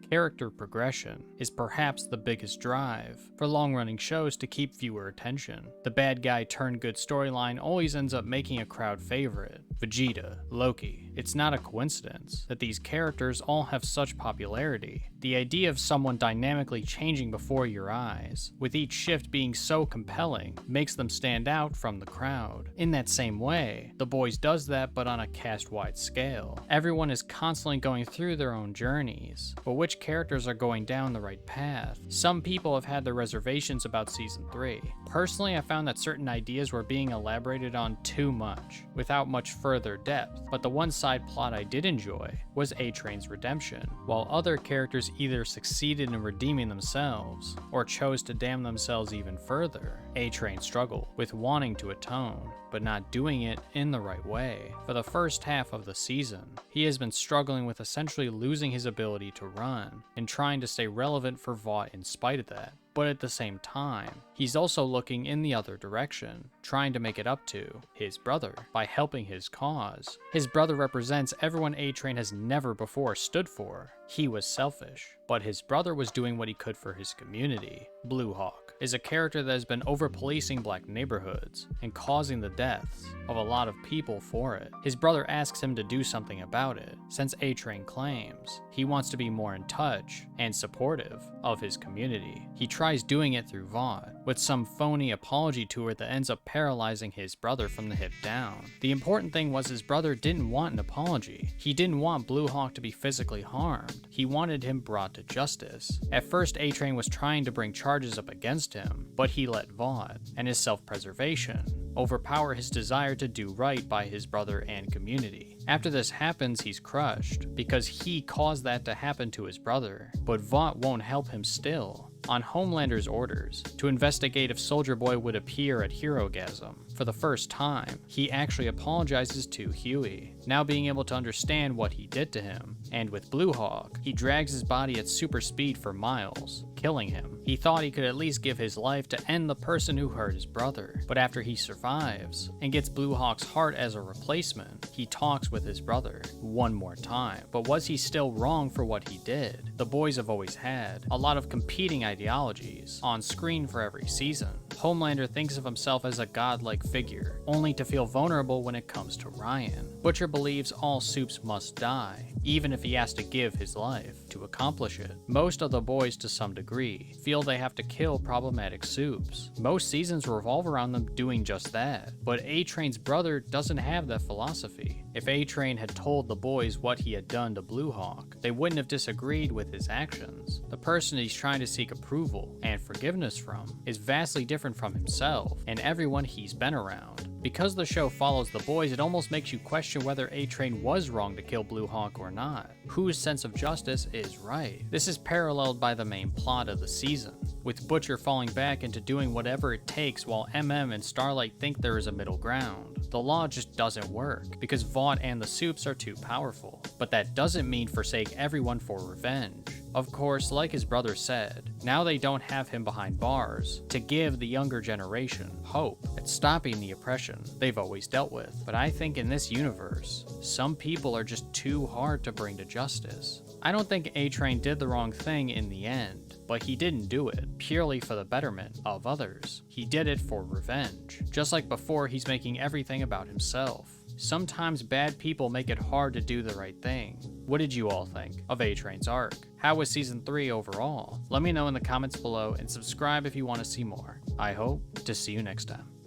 Character progression is perhaps the biggest drive for long-running shows to keep viewer attention. The bad guy turned good storyline always ends up making a crowd favorite. Vegeta, Loki. It's not a coincidence that these characters all have such popularity. The idea of someone dynamically changing before your eyes, with each shift being so compelling, makes them stand out from the crowd. In that same way, The Boys does that, but on a cast-wide scale. Everyone is constantly going through their own journeys, but which characters are going down the right path? Some people have had their reservations about Season 3. Personally, I found that certain ideas were being elaborated on too much, without much further depth, but the one side plot I did enjoy was A-Train's redemption, while other characters either succeeded in redeeming themselves, or chose to damn themselves even further. A-Train struggled with wanting to atone, but not doing it in the right way. For the first half of the season, he has been struggling with essentially losing his ability to run, and trying to stay relevant for Vought in spite of that. But at the same time, he's also looking in the other direction, trying to make it up to his brother by helping his cause. His brother represents everyone A-Train has never before stood for. He was selfish, but his brother was doing what he could for his community. Blue Hawk is a character that has been over-policing black neighborhoods and causing the deaths of a lot of people for it. His brother asks him to do something about it, since A-Train claims he wants to be more in touch and supportive of his community. He tries doing it through Vought, with some phony apology tour that ends up paralyzing his brother from the hip down. The important thing was his brother didn't want an apology. He didn't want Blue Hawk to be physically harmed. He wanted him brought to justice. At first, A-Train was trying to bring charges up against him, but he let Vought and his self-preservation overpower his desire to do right by his brother and community. After this happens, he's crushed, because he caused that to happen to his brother, but Vought won't help him still. On Homelander's orders to investigate if Soldier Boy would appear at Herogasm for the first time, he actually apologizes to Huey, now being able to understand what he did to him. And with Blue Hawk, he drags his body at super speed for miles, killing him. He thought he could at least give his life to end the person who hurt his brother, but after he survives and gets Blue Hawk's heart as a replacement, he talks with his brother one more time. But was he still wrong for what he did? The boys have always had a lot of competing ideologies on screen for every season. Homelander thinks of himself as a godlike figure, only to feel vulnerable when it comes to Ryan. Butcher believes all Supes must die, even if he has to give his life to accomplish it. Most of the boys, to some degree, feel they have to kill problematic Supes. Most seasons revolve around them doing just that, but A-Train's brother doesn't have that philosophy. If A-Train had told the boys what he had done to Blue Hawk, they wouldn't have disagreed with his actions. The person he's trying to seek approval and forgiveness from is vastly different from himself and everyone he's been around. Because the show follows the boys, it almost makes you question whether A-Train was wrong to kill Blue Hawk or not. Whose sense of justice is right? This is paralleled by the main plot of the season, with Butcher falling back into doing whatever it takes while MM and Starlight think there is a middle ground. The law just doesn't work, because Vought and the Supes are too powerful, but that doesn't mean forsake everyone for revenge. Of course, like his brother said, now they don't have him behind bars to give the younger generation hope at stopping the oppression they've always dealt with. But I think in this universe, some people are just too hard to bring to justice. I don't think A-Train did the wrong thing in the end, but he didn't do it purely for the betterment of others. He did it for revenge. Just like before, he's making everything about himself. Sometimes bad people make it hard to do the right thing. What did you all think of A-Train's arc? How was Season 3 overall? Let me know in the comments below and subscribe if you want to see more. I hope to see you next time.